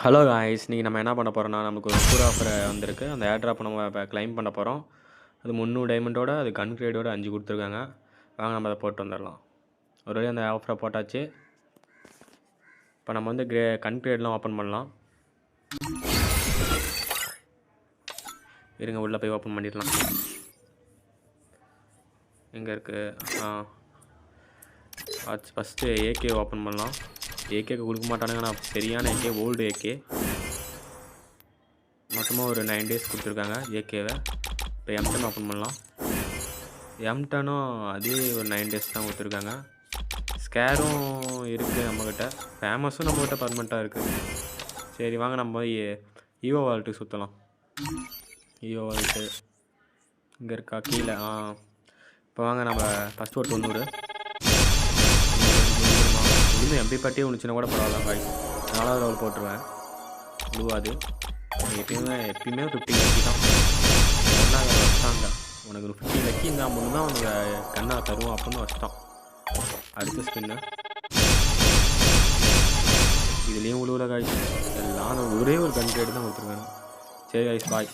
Hello guys, இன்னைக்கு நம்ம என்ன பண்ண போகிறோம்னா, நமக்கு ஒரு சூப்பர் ஆஃபர் வந்திருக்கு. அந்த ஏர் ட்ராப் நம்ம இப்போ கிளைம் பண்ண போகிறோம். அது 300 டைமண்டோட, அது கன் கிரேடோட 5 கொடுத்துருக்காங்க. வாங்க நம்ம அதை போட்டு வந்துடலாம். ஒரு வழி அந்த ஆஃபரை போட்டாச்சு. இப்போ நம்ம வந்து கன் கிரேட்லாம் ஓப்பன் பண்ணலாம். இருங்க, உள்ளே போய் ஓப்பன் பண்ணிடலாம். எங்கே இருக்குது? ஃபஸ்ட்டு ஏகே ஓப்பன் பண்ணலாம். ஏகேக்கு கொடுக்க மாட்டானுங்க, நான் சரியான ஏகே, ஓல்டு ஏகே. மொத்தமாக ஒரு 9 டேஸ் கொடுத்துருக்காங்க ஏகேவை. இப்போ M10 ஓப்பன் பண்ணலாம். M10ம் அதே ஒரு 9 டேஸ் தான் கொடுத்துருக்காங்க. ஸ்கேரும் இருக்குது நம்மக்கிட்ட, ஃபேமஸும் நம்மக்கிட்ட பர்மனெண்ட்டாக இருக்குது. சரி வாங்க நம்ம ஈவோ வால்ட்டுக்கு சுற்றலாம். ஈவோ வால்ட்டு இங்கே இருக்கா? கீழே. இப்போ வாங்க நம்ம ஃபஸ்ட்டு ஒரு 90 இன்னும் MP பட்டியே ஒன்றுச்சுன்னா கூட பரவாயில்ல பாய். 4வது லெவல் போட்டுருவேன். உழுவாது. எப்பயுமே 50 லக்கி தான். ஒன்றாங்க வச்சிட்டாங்க. உனக்கு ஒரு 50 லக்கி இருந்தால் மட்டும் தான் உனக்கு கண்ணை தருவோம் அப்படின்னு வச்சிட்டான். அடுத்த ஸ்பின்னு இதுலேயும் உழுவுல காய்ச்சி எல்லாம் ஒரே ஒரு கன் கிரேடு தான் கொடுத்துருக்காங்க. சரி காய்ஸ், பாய்.